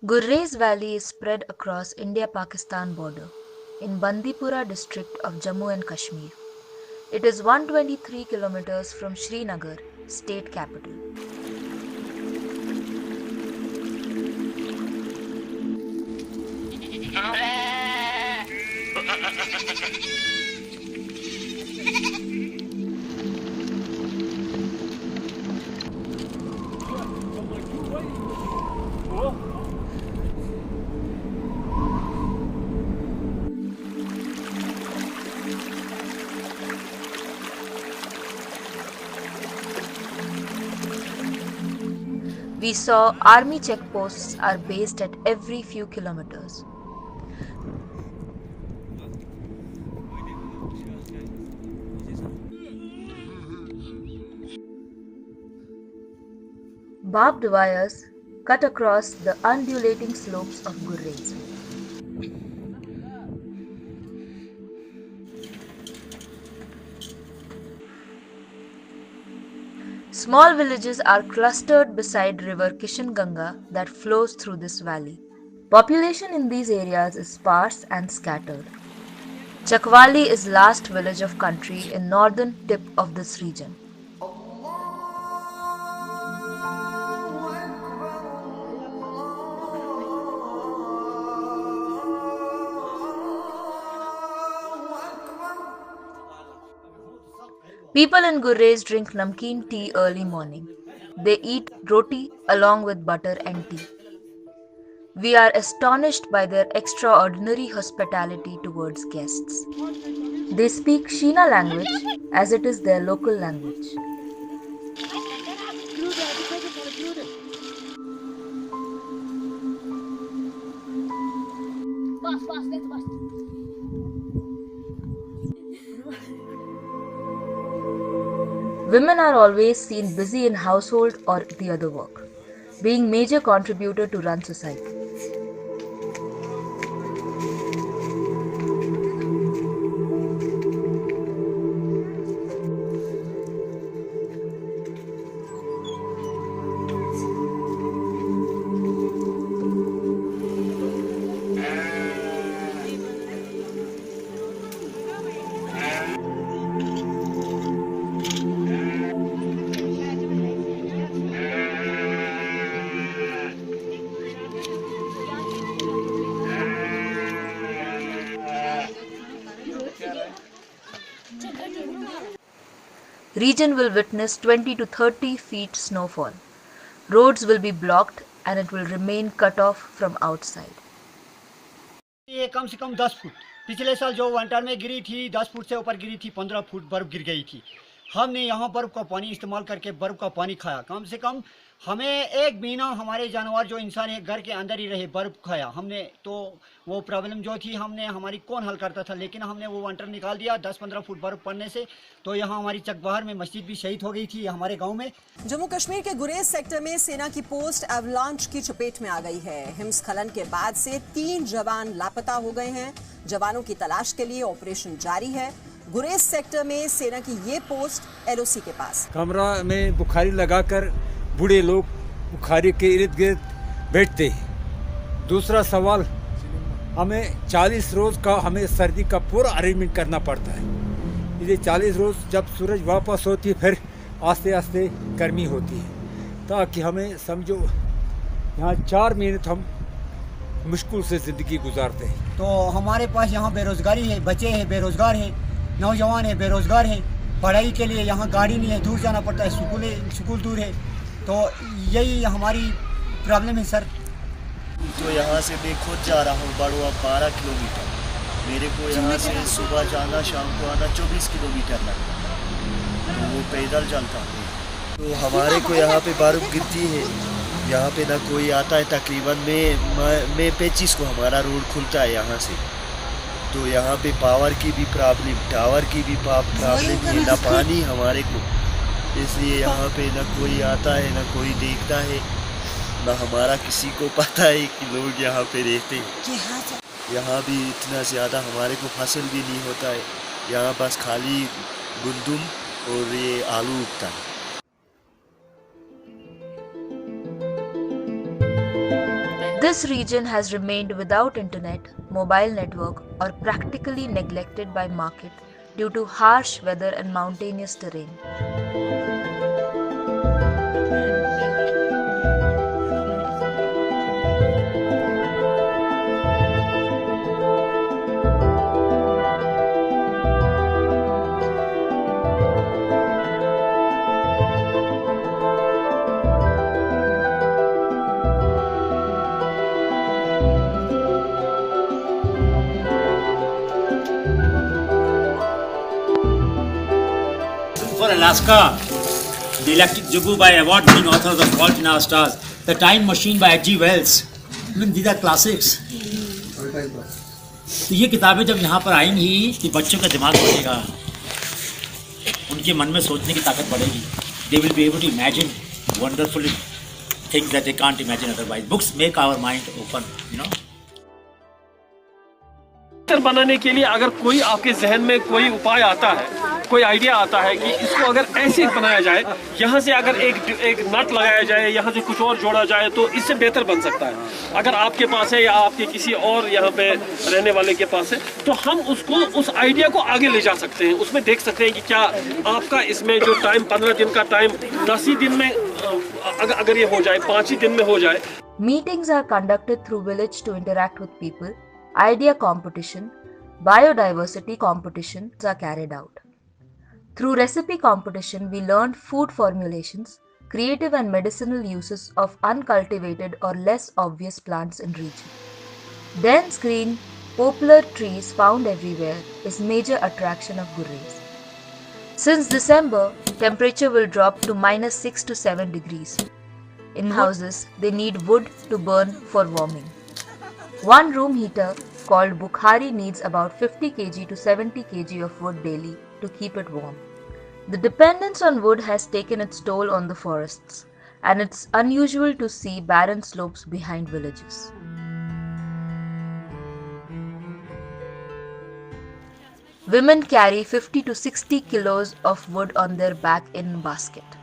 Gurrez Valley is spread across India-Pakistan border in Bandipora district of Jammu and Kashmir. It is 123 kilometers from Srinagar, state capital. We saw army checkposts are based at every few kilometers. Barbed wires cut across the undulating slopes of Gurrez. Small villages are clustered beside river Kishanganga that flows through this valley. Population in these areas is sparse and scattered. Chakwali is last village of country in northern tip of this region. People in Gurrez drink namkeen tea early morning. They eat roti along with butter and tea. We are astonished by their extraordinary hospitality towards guests. They speak Shina language as it is their local language. Women are always seen busy in household or the other work, being major contributor to run society. Region will witness 20 to 30 feet snowfall. Roads will be blocked and it will remain cut off from outside. ये कम से कम 10 foot पिछले साल जो winter में गिरी थी 10 foot से ऊपर गिरी थी 15 फुट बर्फ गिर गई थी। हमने यहाँ बर्फ का पानी इस्तेमाल करके बर्फ का पानी खाया। कम से कम हमें एक महीना हमारे जानवर जो इंसान है घर के अंदर ही रहे बर्फ खाया हमने। तो वो प्रॉब्लम जो थी हमने हमारी कौन हल करता था, लेकिन हमने वो विंटर निकाल दिया 10-15 फुट बर्फ पड़ने से। तो यहाँ हमारी चकबहार में मस्जिद भी शहीद हो गई थी हमारे गाँव में। जम्मू कश्मीर के गुरेज सेक्टर में सेना की पोस्ट एवलांच की चपेट में आ गई है। हिमस्खलन के बाद से 3 जवान लापता हो गए हैं। जवानों की तलाश के लिए ऑपरेशन जारी है। गुरेज सेक्टर में सेना की ये पोस्ट एलओसी के पास। कमरा में बुखारी लगाकर बूढ़े लोग बुखारी के इर्द गिर्द बैठते हैं। दूसरा सवाल, हमें 40 रोज का हमें सर्दी का पूरा अरेंजमेंट करना पड़ता है। ये 40 रोज जब सूरज वापस होती है फिर आस्ते आस्ते गर्मी होती है, ताकि हमें समझो यहाँ 4 महीने तो हम मुश्किल से ज़िंदगी गुजारते हैं। तो हमारे पास यहाँ बेरोज़गारी है, बच्चे हैं बेरोज़गार हैं, नौजवान हैं बेरोज़गार हैं। पढ़ाई के लिए यहाँ गाड़ी नहीं है, दूर जाना पड़ता है, स्कूल दूर है। तो यही हमारी प्रॉब्लम है सर। तो यहाँ से मैं खुद जा रहा हूँ बड़वा 12 किलोमीटर। मेरे को यहाँ से सुबह जाना शाम को आना 24 किलोमीटर लगता है। तो वो पैदल चलता हूँ। तो हमारे को यहाँ पे बर्फ़ गिरती है, यहाँ पे ना कोई आता है। तकरीबन मैं 25 को हमारा रोड खुलता है यहाँ से। तो यहाँ पे पावर की भी प्रॉब्लम, टावर की भी प्रॉब्लम है, ना पानी हमारे को। इसलिए यहाँ पे ना कोई आता है ना कोई देखता है, ना हमारा किसी को पता है कि लोग यहाँ पे रहते हैं। यहाँ भी इतना ज़्यादा हमारे को फसल भी नहीं होता है। यहाँ बस खाली गुंदुम और ये आलू उगता है। This region has remained without internet, mobile network, or practically neglected by market due to harsh weather and mountainous terrain. For Alaska, The Electric Jugu by award-winning author of The Fault in Our Stars, The Time Machine by H.G. Wells. I mean, these are classics. तो ये किताबें जब यहाँ पर आएंगी कि बच्चों का दिमाग बढ़ेगा, उनके मन में सोचने की ताकत बढ़ेगी. They will be able to imagine wonderful things that they can't imagine otherwise. Books make our mind open, you know. बनाने के लिए अगर कोई आपके जहन में कोई उपाय आता है, कोई आइडिया आता है कि इसको अगर ऐसे बनाया जाए, यहाँ से अगर एक नट लगाया जाए, यहाँ से कुछ और जोड़ा जाए तो इससे बेहतर बन सकता है. अगर आपके पास है या आपके किसी और यहाँ पे रहने वाले के पास है तो हम उसको उस आइडिया को आगे ले जा सकते हैं. उसमें देख सकते हैं कि क्या आपका इसमें जो टाइम 15 दिन का टाइम 10 ही दिन में अगर ये हो जाए, 5 ही दिन में हो जाए. Meetings are conducted through village to interact with people. Idea competition, biodiversity competitions are carried out. Through recipe competition, we learned food formulations, creative and medicinal uses of uncultivated or less obvious plants in region. Dense green, poplar trees found everywhere is major attraction of Gurez. Since December, temperature will drop to -6 to 7 degrees. In houses, they need wood to burn for warming. One room heater called Bukhari needs about 50 kg to 70 kg of wood daily to keep it warm. The dependence on wood has taken its toll on the forests, and it's unusual to see barren slopes behind villages. Women carry 50 to 60 kilos of wood on their back in a basket.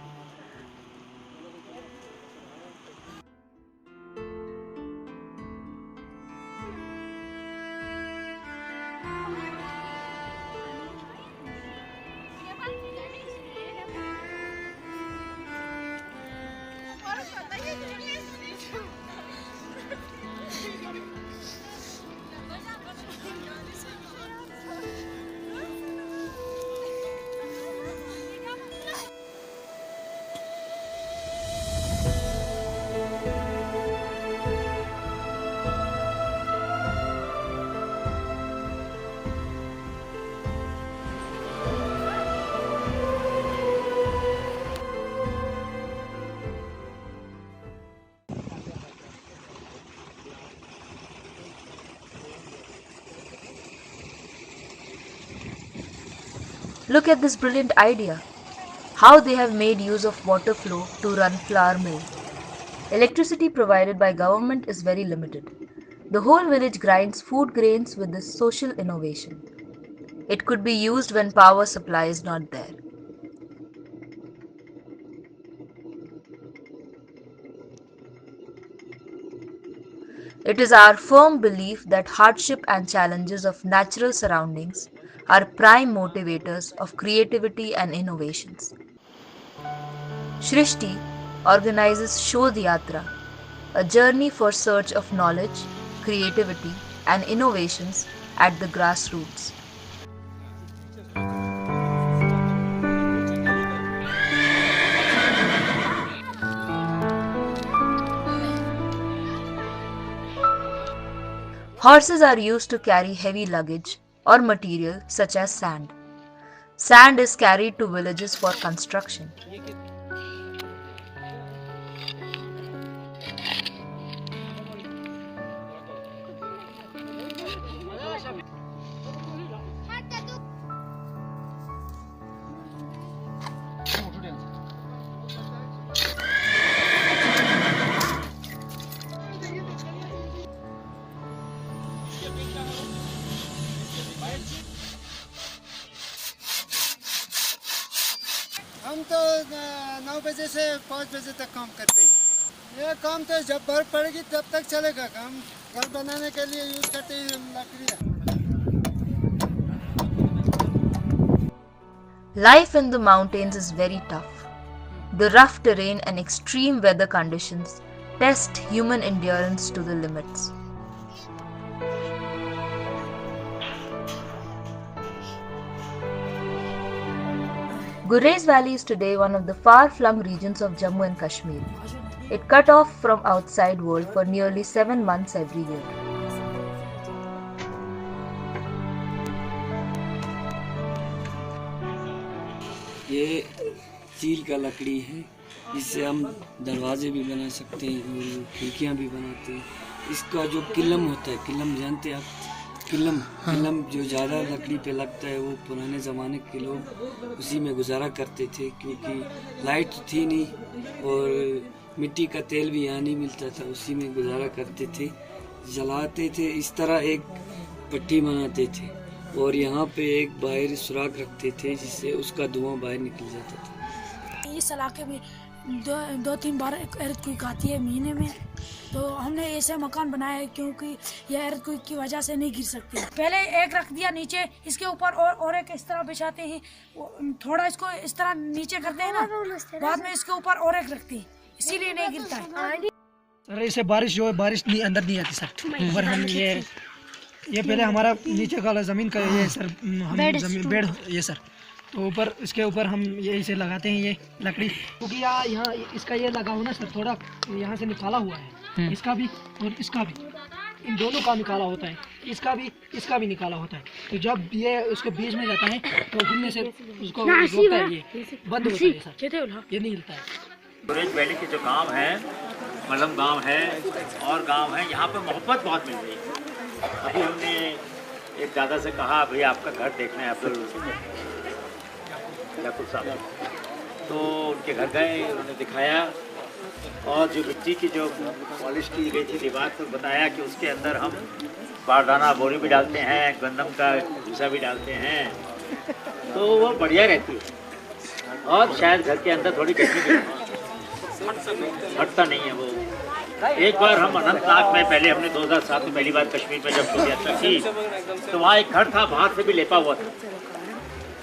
Look at this brilliant idea. How they have made use of water flow to run flour mill. Electricity provided by government is very limited. The whole village grinds food grains with this social innovation. It could be used when power supply is not there. It is our firm belief that hardship and challenges of natural surroundings are prime motivators of creativity and innovations. Shrishti organizes Shodh Yatra, a journey for search of knowledge, creativity and innovations at the grassroots. Horses are used to carry heavy luggage or material such as sand. Sand is carried to villages for construction. हम तो 9 बजे से 5 बजे तक काम करते हैं. ये काम तो जब बर्फ पड़ेगी तब तक चलेगा काम। घर बनाने के लिए यूज करते हैं लकड़ी। Life in the mountains is very tough. The rough terrain and extreme weather conditions test human endurance to the limits. Gurez Valley is today one of the far-flung regions of Jammu and Kashmir. It cut off from outside world for nearly 7 months every year. ये चील का लकड़ी है, इससे हम दरवाजे भी बना सकते हैं और खिड़कियाँ भी बनाते हैं। इसका जो किलम होता है, किलम जानते हैं आप? किलम जो ज़्यादा लकड़ी पे लगता है, वो पुराने ज़माने के लोग उसी में गुजारा करते थे, क्योंकि लाइट थी नहीं और मिट्टी का तेल भी यहाँ नहीं मिलता था, उसी में गुजारा करते थे, जलाते थे। इस तरह एक पट्टी बनाते थे और यहाँ पे एक बाहर सुराख रखते थे जिससे उसका धुआं बाहर निकल जाता था। इस इलाके में दो तीन बार अर्थक्वेक आती है महीने में, तो हमने ऐसे मकान बनाया है क्योंकि यह अर्थक्वेक की वजह से नहीं गिर सकती। पहले एक रख दिया नीचे, इसके ऊपर और एक इस तरह बिछाते हैं, थोड़ा इसको इस तरह नीचे करते हैं ना, बाद में इसके ऊपर और एक रखते हैं, इसीलिए नहीं गिरता है। सर इससे बारिश जो है, बारिश नहीं अंदर नहीं आती सर। ऊपर हम ये पहले हमारा नीचे का ज़मीन का ये सर, हम जमीन बेड ये सर, तो ऊपर इसके ऊपर हम ये इसे लगाते हैं ये लकड़ी, क्योंकि यहाँ इसका ये लगा हुआ ना सर, थोड़ा यहाँ से निकाला हुआ है, इसका भी और इसका भी, इन दोनों का निकाला होता है, इसका भी निकाला होता है। तो जब ये उसके बीच में जाता है तो घूमने से उसको रोकता है, ये बंद होता है सर, ये नहीं हिलता है। गुरेज वैली के जो गांव हैं, मलम गांव है और गांव है, यहाँ पे मोहब्बत बहुत मिल रही है। अभी हमने एक दादा से कहा भैया आपका घर देखना है याकुब साहब, तो उनके घर गए, उन्होंने दिखाया और जो मिट्टी की जो पॉलिश की गई थी दीवार पर बताया कि उसके अंदर हम बारदाना बोरी भी डालते हैं, गंदम का भूसा भी डालते हैं, तो वो बढ़िया रहती है और शायद घर के अंदर थोड़ी गर्मी भी हटता नहीं है वो। एक बार हम अनंतनाग में, पहले हमने 2007 में पहली बार कश्मीर में जब यात्रा की, तो वहाँ एक घर था, बाहर से भी लेपा हुआ था,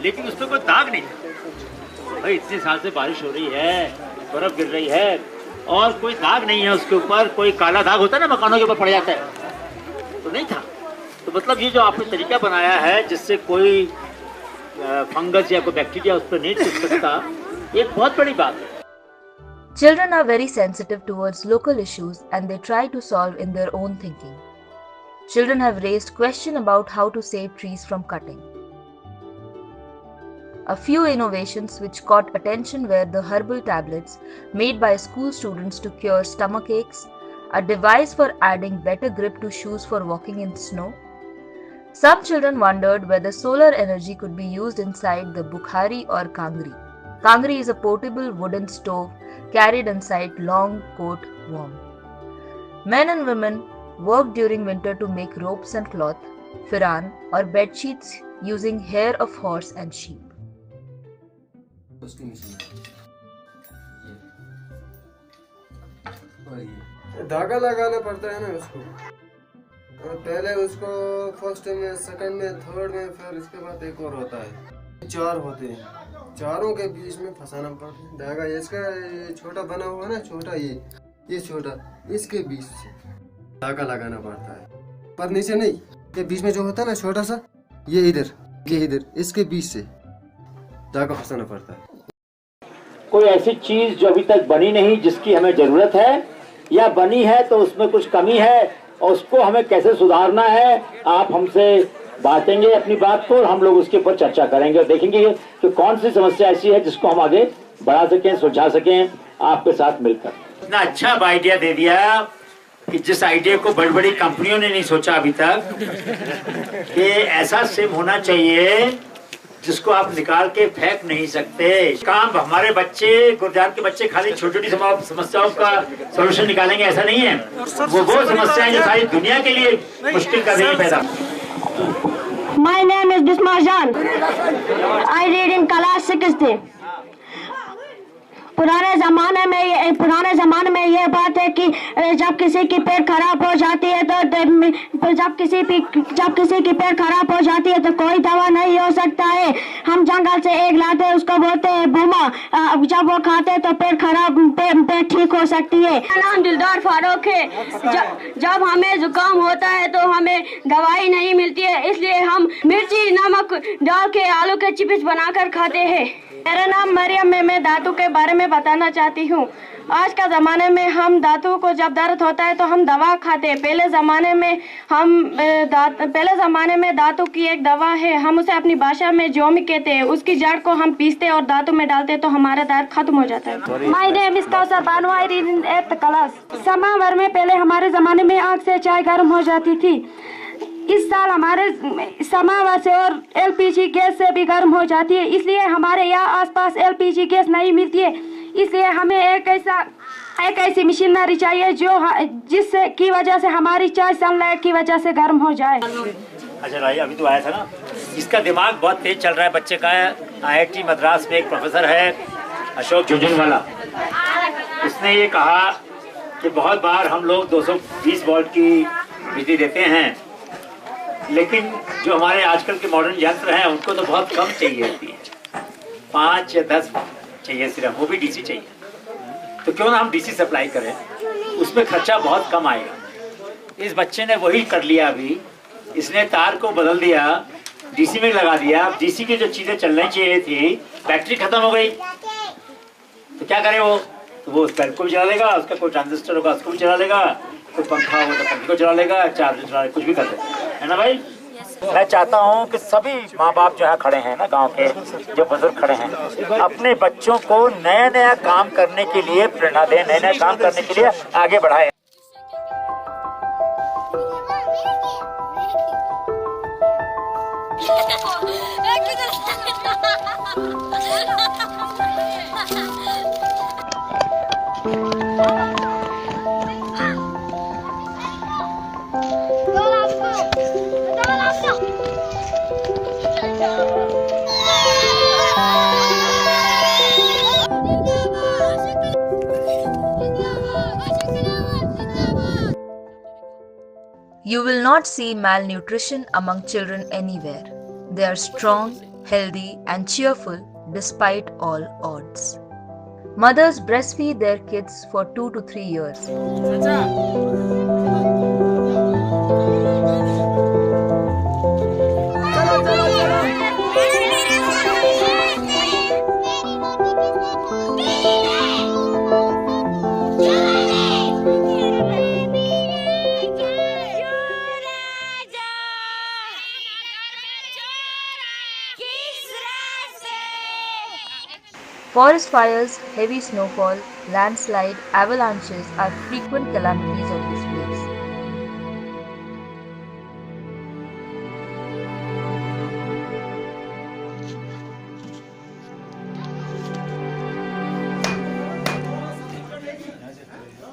लेकिन उस पर कोई दाग नहीं था। भाई इतने साल से बारिश हो रही है, बर्फ गिर रही है और कोई दाग नहीं है उसके ऊपर, कोई काला दाग होता है ना मकानों के ऊपर पड़ जाता है, तो नहीं था। तो मतलब ये जो आपने तरीका बनाया है जिससे कोई फंगस या कोई बैक्टीरिया उस पर नहीं टिक सकता, ये एक बहुत बड़ी बात है। Children are very sensitive towards local issues and they try to solve in their own thinking. Children have raised question about how to save trees from cutting. A few innovations which caught attention were the herbal tablets made by school students to cure stomach aches, a device for adding better grip to shoes for walking in snow. Some children wondered whether solar energy could be used inside the Bukhari or Kangri. Kangri is a portable wooden stove carried inside long coat warm. Men and women worked during winter to make ropes and cloth, firan or bed sheets using hair of horse and sheep. धागा लगाना पड़ता है ना उसको, और पहले उसको first में, सेकंड में, थर्ड में, फिर इसके बाद एक और होता है, 4 होते हैं, चारों के बीच में फंसाना पड़ता है धागा। इसका ये छोटा बना हुआ ना, छोटा ये छोटा, इसके बीच से धागा लगाना पड़ता है, पर नीचे नहीं, ये बीच में जो होता है ना छोटा सा, ये इधर इसके बीच से धागा फंसाना पड़ता है। कोई ऐसी चीज जो अभी तक बनी नहीं जिसकी हमें जरूरत है, या बनी है तो उसमें कुछ कमी है और उसको हमें कैसे सुधारना है, आप हमसे बांटेंगे अपनी बात को और हम लोग उसके ऊपर चर्चा करेंगे और देखेंगे कि कौन सी समस्या ऐसी है जिसको हम आगे बढ़ा सकें, सुलझा सकें आपके साथ मिलकर। इतना अच्छा आइडिया दे दिया कि जिस आइडिया को बड़ी बड़ी कंपनियों ने नहीं सोचा अभी तक, कि ऐसा सिम होना चाहिए जिसको आप निकाल के फेंक नहीं सकते। काम हमारे बच्चे, गुरजान के बच्चे खाली छोटी छोटी समस्याओं का सॉल्यूशन निकालेंगे ऐसा नहीं है, वो समस्याएं जो सारी दुनिया के लिए मुश्किल कर रही है पैदा। My name is Bismar Jan. I read in class 6th. पुराने ज़माने में ये बात है कि जब किसी की पेट खराब हो जाती है तो जब किसी की पेट खराब हो जाती है तो कोई दवा नहीं हो सकता है। हम जंगल से एक लाते हैं, उसको बोलते हैं बूमा। जब वो खाते हैं तो पेट ठीक हो सकती है। मेरा नाम दिलदार फारूक है। जब हमें जुकाम होता है तो हमें दवाई नहीं मिलती है, इसलिए हम मिर्ची नमक डाल के आलू के चिप्स बनाकर खाते हैं। मेरा नाम मरियम है। मैं दांतों के बारे में बताना चाहती हूँ। आज का ज़माने में हम दांतों को जब दर्द होता है तो हम दवा खाते हैं। पहले ज़माने में दांतों की एक दवा है, हम उसे अपनी भाषा में जोमी कहते हैं। उसकी जड़ को हम पीसते हैं और दांतों में डालते हैं तो हमारा दर्द खत्म हो जाता है। My name is Kausar Bano, I read in 8th class. Summer में पहले हमारे ज़माने में आग से चाय गर्म हो जाती थी। इस साल हमारे समावर से और LPG गैस से भी गर्म हो जाती है, इसलिए हमारे यहाँ आसपास LPG गैस नहीं मिलती है। इसलिए हमें एक ऐसी मशीनरी चाहिए जिससे की वजह से हमारी चाय सनलाइट की वजह से गर्म हो जाए। अच्छा भाई, अभी तो आया था ना, इसका दिमाग बहुत तेज चल रहा है बच्चे का। IIT मद्रास में एक प्रोफेसर है अशोक झुंझुनवाला, उसने ये कहा कि बहुत बार हम लोग 220 वोल्ट की बिजली देते हैं, लेकिन जो हमारे आजकल के मॉडर्न यंत्र हैं उनको तो बहुत कम चाहिए होती है, 5 या 10 चाहिए सिर्फ, वो भी DC चाहिए। तो क्यों ना हम DC सप्लाई करें, उसमें खर्चा बहुत कम आएगा। इस बच्चे ने वही कर लिया। अभी इसने तार को बदल दिया, DC में लगा दिया। DC की जो चीज़ें चलनी चाहिए थी, बैटरी खत्म हो गई, तो क्या करे वो? तो वो उस बैटरी को भी चला लेगा, उसका कोई ट्रांजिस्टर होगा उसको भी चला लेगा, कोई पंखा होगा तो पंखे को चला लेगा, चार्जर चला लेगा, कुछ भी कर सकते है ना भाई। मैं चाहता हूँ कि सभी माँ बाप जो है खड़े हैं ना, गांव के जो बुजुर्ग खड़े हैं, अपने बच्चों को नया नया काम करने के लिए प्रेरणा दें, नया नया काम करने के लिए आगे बढ़ाएं। You will not see malnutrition among children anywhere. They are strong, healthy, and cheerful despite all odds. Mothers breastfeed their kids for 2 to 3 years. Forest fires, heavy snowfall, landslide, avalanches are frequent calamities of this place.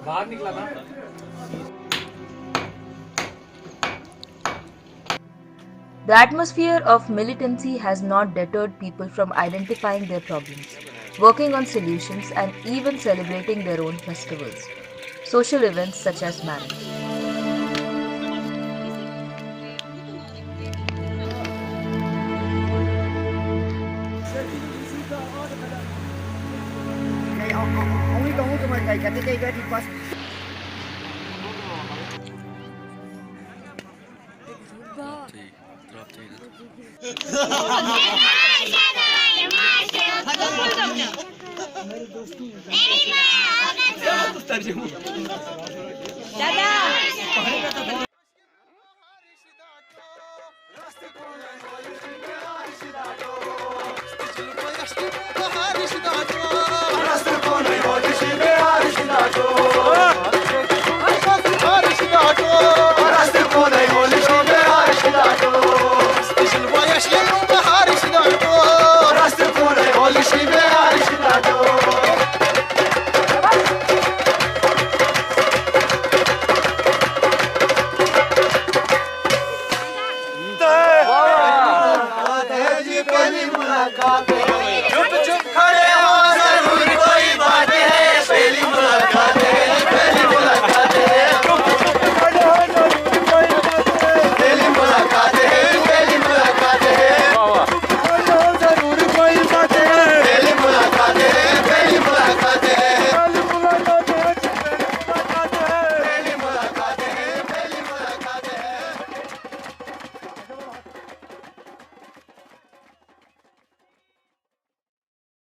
बाहर निकला था। The atmosphere of militancy has not deterred people from identifying their problems, working on solutions, and even celebrating their own festivals, social events such as marriage. दादा